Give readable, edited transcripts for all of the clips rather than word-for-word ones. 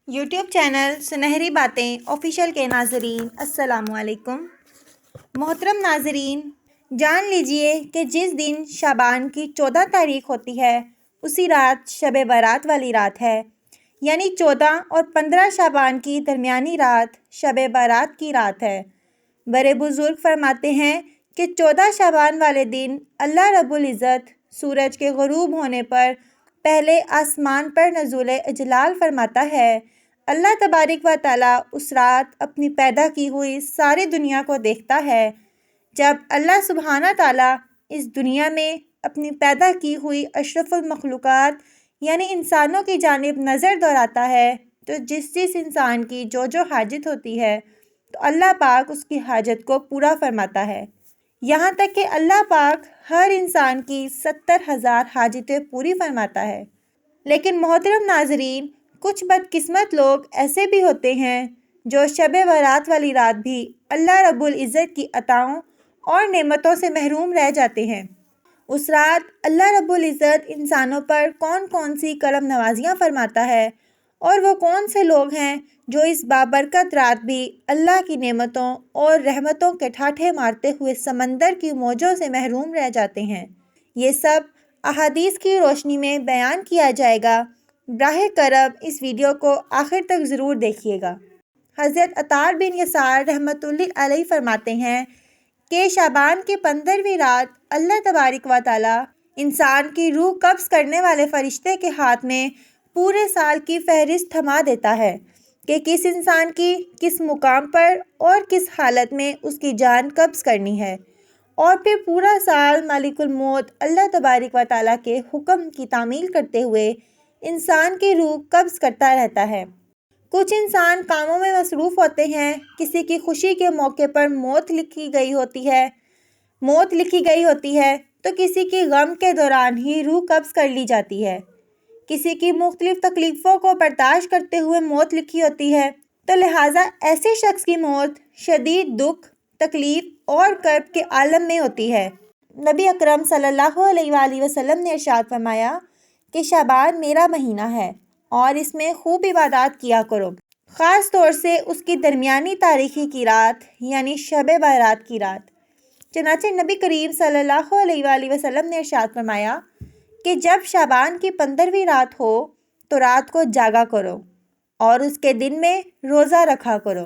YouTube channel سنہری باتیں official کے ناظرین السلام علیکم۔ محترم ناظرین، جان لیجئے کہ جس دن شعبان کی 14 تاریخ ہوتی ہے اسی رات شب برات والی رات ہے، یعنی 14 اور 15 شعبان کی درمیانی رات شب برات کی رات ہے۔ بڑے بزرگ فرماتے ہیں کہ 14 شعبان والے دن اللہ رب العزت سورج کے غروب ہونے پر پہلے آسمان پر نزول اجلال فرماتا ہے۔ اللہ تبارک و تعالیٰ اس رات اپنی پیدا کی ہوئی ساری دنیا کو دیکھتا ہے۔ جب اللہ سبحانہ تعالیٰ اس دنیا میں اپنی پیدا کی ہوئی اشرف المخلوقات یعنی انسانوں کی جانب نظر دوڑاتا ہے تو جس انسان کی جو حاجت ہوتی ہے تو اللہ پاک اس کی حاجت کو پورا فرماتا ہے، یہاں تک کہ اللہ پاک ہر انسان کی 70,000 حاجتیں پوری فرماتا ہے۔ لیکن محترم ناظرین، کچھ بدقسمت لوگ ایسے بھی ہوتے ہیں جو شب برات والی رات بھی اللہ رب العزت کی عطاؤں اور نعمتوں سے محروم رہ جاتے ہیں۔ اس رات اللہ رب العزت انسانوں پر کون کون سی کرم نوازیاں فرماتا ہے، اور وہ کون سے لوگ ہیں جو اس بابرکت رات بھی اللہ کی نعمتوں اور رحمتوں کے ٹھاٹھے مارتے ہوئے سمندر کی موجوں سے محروم رہ جاتے ہیں۔ یہ سب احادیث کی روشنی میں بیان کیا جائے گا۔ براہ کرم اس ویڈیو کو آخر تک ضرور دیکھیے گا۔ حضرت عطار بن یسار رحمۃ اللہ علیہ فرماتے ہیں کہ شعبان کی 15ویں رات اللہ تبارک و تعالیٰ انسان کی روح قبض کرنے والے فرشتے کے ہاتھ میں پورے سال کی فہرست تھما دیتا ہے کہ کس انسان کی کس مقام پر اور کس حالت میں اس کی جان قبض کرنی ہے، اور پھر پورا سال مالک الموت اللہ تبارک و تعالیٰ کے حکم کی تعمیل کرتے ہوئے انسان کی روح قبض کرتا رہتا ہے۔ کچھ انسان کاموں میں مصروف ہوتے ہیں، کسی کی خوشی کے موقع پر موت لکھی گئی ہوتی ہے تو کسی کی غم کے دوران ہی روح قبض کر لی جاتی ہے۔ کسی کی مختلف تکلیفوں کو برداشت کرتے ہوئے موت لکھی ہوتی ہے، تو لہٰذا ایسے شخص کی موت شدید دکھ، تکلیف اور کرب کے عالم میں ہوتی ہے۔ نبی اکرم صلی اللہ علیہ وآلہ وسلم نے ارشاد فرمایا کہ شعبان میرا مہینہ ہے اور اس میں خوب عبادات کیا کرو، خاص طور سے اس کی درمیانی تاریخی کی رات یعنی شب برات کی رات۔ چنانچہ نبی کریم صلی اللہ علیہ وآلہ وسلم نے ارشاد فرمایا کہ جب شعبان کی 15ویں رات ہو تو رات کو جاگا کرو اور اس کے دن میں روزہ رکھا کرو۔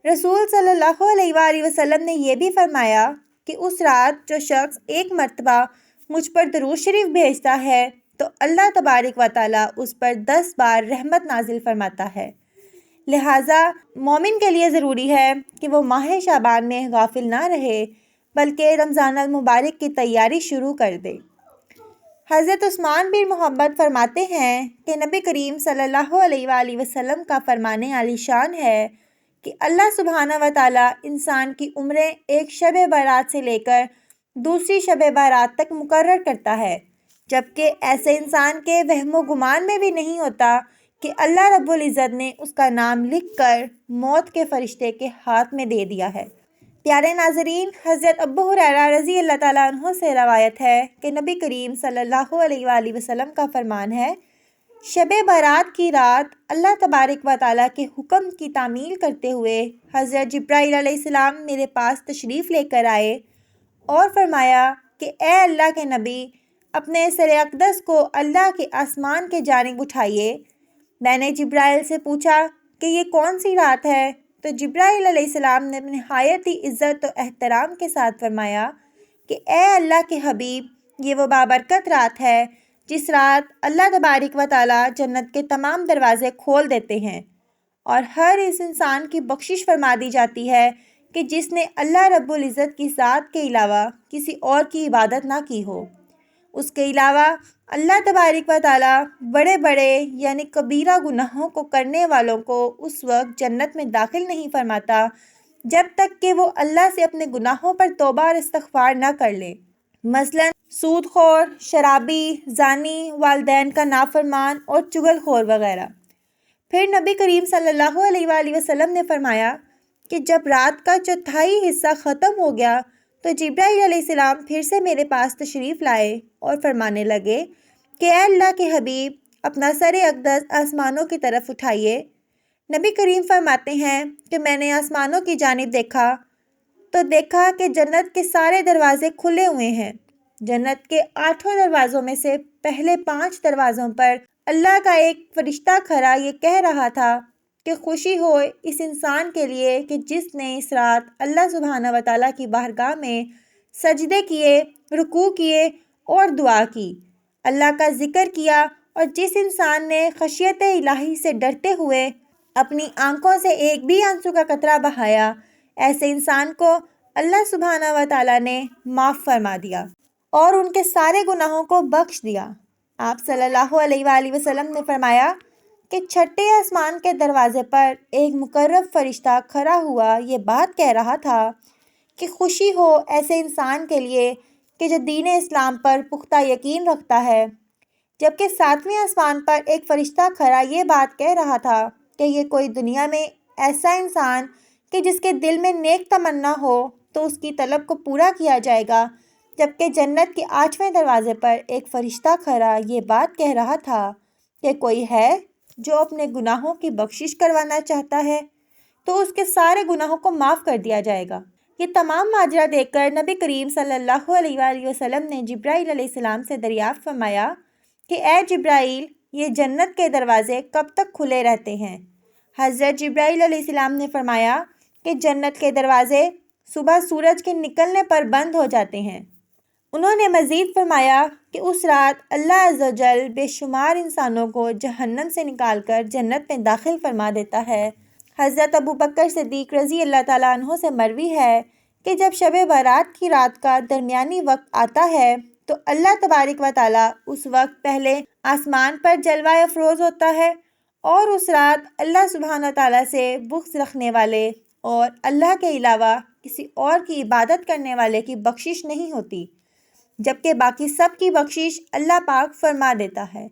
رسول صلی اللہ علیہ وآلہ وسلم نے یہ بھی فرمایا کہ اس رات جو شخص ایک مرتبہ مجھ پر درود شریف بھیجتا ہے تو اللہ تبارک و تعالیٰ اس پر 10 بار رحمت نازل فرماتا ہے۔ لہٰذا مومن کے لیے ضروری ہے کہ وہ ماہ شعبان میں غافل نہ رہے بلکہ رمضان المبارک کی تیاری شروع کر دے۔ حضرت عثمان بن محمد فرماتے ہیں کہ نبی کریم صلی اللہ علیہ وآلہ وسلم کا فرمان عالی شان ہے کہ اللہ سبحانہ و تعالیٰ انسان کی عمریں ایک شب برات سے لے کر دوسری شب برات تک مقرر کرتا ہے، جبکہ ایسے انسان کے وہم و گمان میں بھی نہیں ہوتا کہ اللہ رب العزت نے اس کا نام لکھ کر موت کے فرشتے کے ہاتھ میں دے دیا ہے۔ پیارے ناظرین، حضرت ابو ہریرہ رضی اللہ تعالیٰ عنہ سے روایت ہے کہ نبی کریم صلی اللہ علیہ وآلہ وسلم کا فرمان ہے، شب برات کی رات اللہ تبارک و تعالیٰ کے حکم کی تعمیل کرتے ہوئے حضرت جبرائیل علیہ السلام میرے پاس تشریف لے کر آئے اور فرمایا کہ اے اللہ کے نبی، اپنے سر اقدس کو اللہ کے آسمان کے جانب اٹھائیے۔ میں نے جبرائیل سے پوچھا کہ یہ کون سی رات ہے؟ تو جبرائیل علیہ السلام نے نہایت ہی عزت و احترام کے ساتھ فرمایا کہ اے اللہ کے حبیب، یہ وہ بابرکت رات ہے جس رات اللہ تبارک و تعالیٰ جنت کے تمام دروازے کھول دیتے ہیں اور ہر اس انسان کی بخشش فرما دی جاتی ہے کہ جس نے اللہ رب العزت کی ذات کے علاوہ کسی اور کی عبادت نہ کی ہو۔ اس کے علاوہ اللہ تبارک و تعالیٰ بڑے بڑے یعنی کبیرہ گناہوں کو کرنے والوں کو اس وقت جنت میں داخل نہیں فرماتا جب تک کہ وہ اللہ سے اپنے گناہوں پر توبہ اور استغفار نہ کر لے، مثلاً سود خور، شرابی، زانی، والدین کا نافرمان اور چغل خور وغیرہ۔ پھر نبی کریم صلی اللہ علیہ وآلہ وسلم نے فرمایا کہ جب رات کا چوتھائی حصہ ختم ہو گیا تو جبرائیل علیہ السلام پھر سے میرے پاس تشریف لائے اور فرمانے لگے کہ اے اللہ کے حبیب، اپنا سر اقدس آسمانوں کی طرف اٹھائیے۔ نبی کریم فرماتے ہیں کہ میں نے آسمانوں کی جانب دیکھا تو دیکھا کہ جنت کے سارے دروازے کھلے ہوئے ہیں۔ جنت کے 8 دروازوں میں سے پہلے 5 دروازوں پر اللہ کا ایک فرشتہ کھڑا یہ کہہ رہا تھا کہ خوشی ہو اس انسان کے لیے کہ جس نے اس رات اللہ سبحانہ و تعالیٰ کی بارگاہ میں سجدے کیے، رکوع کیے اور دعا کی، اللہ کا ذکر کیا، اور جس انسان نے خشیت الہی سے ڈرتے ہوئے اپنی آنکھوں سے ایک بھی آنسو کا قطرہ بہایا، ایسے انسان کو اللہ سبحانہ و تعالیٰ نے معاف فرما دیا اور ان کے سارے گناہوں کو بخش دیا۔ آپ صلی اللہ علیہ وآلہ وسلم نے فرمایا کہ 6 آسمان کے دروازے پر ایک مقرب فرشتہ کھڑا ہوا یہ بات کہہ رہا تھا کہ خوشی ہو ایسے انسان کے لیے کہ جو دین اسلام پر پختہ یقین رکھتا ہے، جبکہ 7ویں آسمان پر ایک فرشتہ کھڑا یہ بات کہہ رہا تھا کہ یہ کوئی دنیا میں ایسا انسان کہ جس کے دل میں نیک تمنا ہو تو اس کی طلب کو پورا کیا جائے گا، جبکہ جنت کے 8ویں دروازے پر ایک فرشتہ کھڑا یہ بات کہہ رہا تھا کہ کوئی ہے جو اپنے گناہوں کی بخشش کروانا چاہتا ہے تو اس کے سارے گناہوں کو معاف کر دیا جائے گا۔ یہ تمام ماجرا دیکھ کر نبی کریم صلی اللہ علیہ وآلہ وسلم نے جبرائیل علیہ السلام سے دریافت فرمایا کہ اے جبرائیل، یہ جنت کے دروازے کب تک کھلے رہتے ہیں؟ حضرت جبرائیل علیہ السلام نے فرمایا کہ جنت کے دروازے صبح سورج کے نکلنے پر بند ہو جاتے ہیں۔ انہوں نے مزید فرمایا کہ اس رات اللہ عز و جل بے شمار انسانوں کو جہنم سے نکال کر جنت میں داخل فرما دیتا ہے۔ حضرت ابوبکر صدیق رضی اللہ تعالیٰ عنہ سے مروی ہے کہ جب شب برات کی رات کا درمیانی وقت آتا ہے تو اللہ تبارک و تعالیٰ اس وقت پہلے آسمان پر جلوہ افروز ہوتا ہے، اور اس رات اللہ سبحانہ تعالیٰ سے بغض رکھنے والے اور اللہ کے علاوہ کسی اور کی عبادت کرنے والے کی بخشش نہیں ہوتی، جبکہ باقی سب کی بخشش اللہ پاک فرما دیتا ہے۔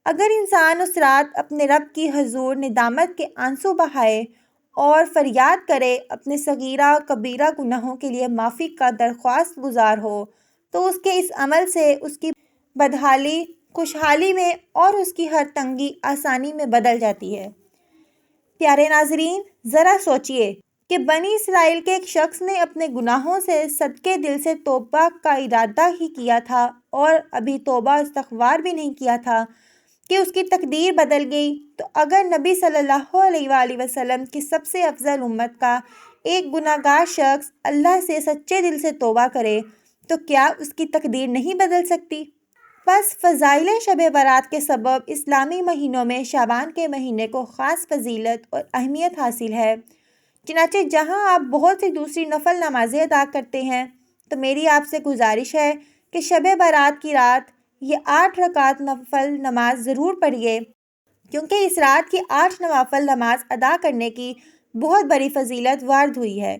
اگر انسان اس رات اپنے رب کی حضور ندامت کے آنسو بہائے اور فریاد کرے، اپنے صغیرہ و کبیرہ گناہوں کے لیے معافی کا درخواست گزار ہو، تو اس کے اس عمل سے اس کی بدحالی خوشحالی میں اور اس کی ہر تنگی آسانی میں بدل جاتی ہے۔ پیارے ناظرین، ذرا سوچئے کہ بنی اسرائیل کے ایک شخص نے اپنے گناہوں سے صدقے دل سے توبہ کا ارادہ ہی کیا تھا اور ابھی توبہ استغفار بھی نہیں کیا تھا کہ اس کی تقدیر بدل گئی، تو اگر نبی صلی اللہ علیہ وآلہ وسلم کی سب سے افضل امت کا ایک گناہ گار شخص اللہ سے سچے دل سے توبہ کرے تو کیا اس کی تقدیر نہیں بدل سکتی؟ بس فضائل شب برات کے سبب اسلامی مہینوں میں شعبان کے مہینے کو خاص فضیلت اور اہمیت حاصل ہے۔ چنانچہ جہاں آپ بہت سی دوسری نفل نمازیں ادا کرتے ہیں تو میری آپ سے گزارش ہے کہ شب برات کی رات یہ 8 رکعت نفل نماز ضرور پڑھیے، کیونکہ اس رات کی 8 نوافل نماز ادا کرنے کی بہت بڑی فضیلت وارد ہوئی ہے۔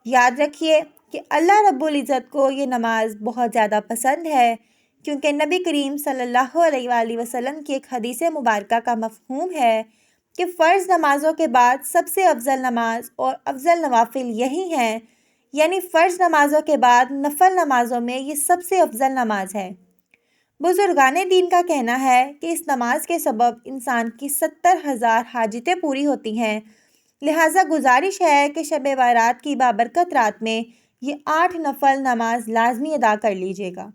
یاد رکھیے کہ اللہ رب العزت کو یہ نماز بہت زیادہ پسند ہے، کیونکہ نبی کریم صلی اللہ علیہ وآلہ وسلم کی ایک حدیث مبارکہ کا مفہوم ہے کہ فرض نمازوں کے بعد سب سے افضل نماز اور افضل نوافل یہی ہیں، یعنی فرض نمازوں کے بعد نفل نمازوں میں یہ سب سے افضل نماز ہے۔ بزرگان دین کا کہنا ہے کہ اس نماز کے سبب انسان کی 70,000 حاجتیں پوری ہوتی ہیں، لہٰذا گزارش ہے کہ شب برات کی بابرکت رات میں یہ 8 نفل نماز لازمی ادا کر لیجیے گا۔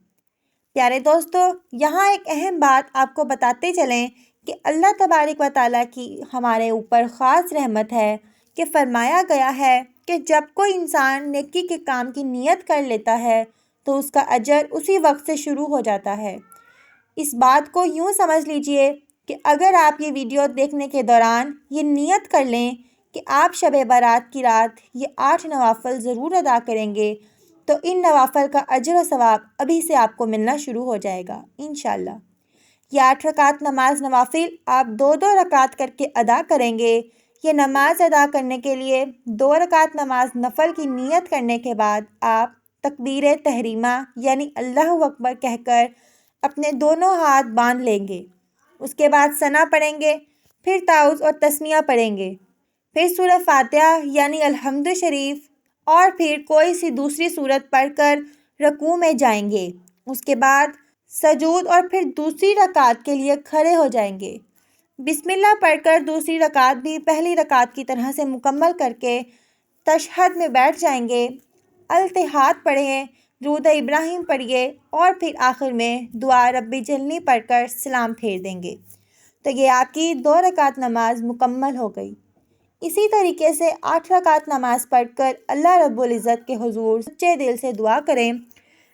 پیارے دوستو، یہاں ایک اہم بات آپ کو بتاتے چلیں کہ اللہ تبارک و تعالیٰ کی ہمارے اوپر خاص رحمت ہے کہ فرمایا گیا ہے کہ جب کوئی انسان نیکی کے کام کی نیت کر لیتا ہے تو اس کا اجر اسی وقت سے شروع ہو جاتا ہے۔ اس بات کو یوں سمجھ لیجئے کہ اگر آپ یہ ویڈیو دیکھنے کے دوران یہ نیت کر لیں کہ آپ شب برات کی رات یہ 8 نوافل ضرور ادا کریں گے تو ان نوافل کا اجر و ثواب ابھی سے آپ کو ملنا شروع ہو جائے گا انشاءاللہ۔ یہ 8 رکعت نماز نوافل آپ 2 رکعت کر کے ادا کریں گے۔ یہ نماز ادا کرنے کے لیے 2 رکعت نماز نفل کی نیت کرنے کے بعد آپ تکبیر تحریمہ یعنی اللہ اکبر کہہ کر اپنے دونوں ہاتھ باندھ لیں گے، اس کے بعد ثنا پڑھیں گے، پھر تعوذ اور تسمیہ پڑھیں گے، پھر سورہ فاتحہ یعنی الحمد شریف، اور پھر کوئی سی دوسری سورت پڑھ کر رکوع میں جائیں گے، اس کے بعد سجود اور پھر دوسری رکعت کے لیے کھڑے ہو جائیں گے۔ بسم اللہ پڑھ کر دوسری رکعت بھی پہلی رکعت کی طرح سے مکمل کر کے تشہد میں بیٹھ جائیں گے، التحاد پڑھیں، درود ابراہیم پڑھیے اور پھر آخر میں دعا ربی جلنی پڑھ کر سلام پھیر دیں گے۔ تو یہ آپ کی 2 رکعت نماز مکمل ہو گئی۔ اسی طریقے سے 8 رکعت نماز پڑھ کر اللہ رب العزت کے حضور سچے دل سے دعا کریں۔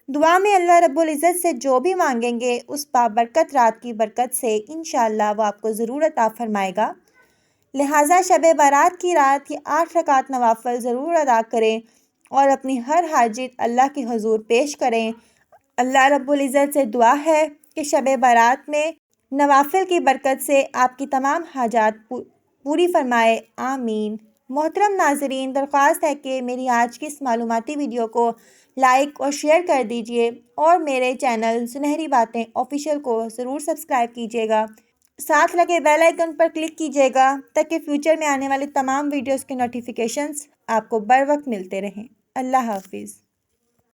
دعا میں اللہ رب العزت سے جو بھی مانگیں گے اس بابرکت رات کی برکت سے انشاءاللہ وہ آپ کو ضرور عطا فرمائے گا۔ لہٰذا شب برات کی رات یہ 8 رکعت نوافل ضرور ادا کریں اور اپنی ہر حاجت اللہ کے حضور پیش کریں۔ اللہ رب العزت سے دعا ہے کہ شب برات میں نوافل کی برکت سے آپ کی تمام حاجات پوری فرمائے، آمین۔ محترم ناظرین، درخواست ہے کہ میری آج کی اس معلوماتی ویڈیو کو لائک اور شیئر کر دیجئے اور میرے چینل سنہری باتیں آفیشیل کو ضرور سبسکرائب کیجیے گا۔ ساتھ لگے بیل آئیکن پر کلک کیجیے گا تاکہ فیوچر میں آنے والے تمام ویڈیوز کے نوٹیفیکیشنز آپ کو بر وقت ملتے رہیں۔ اللہ حافظ۔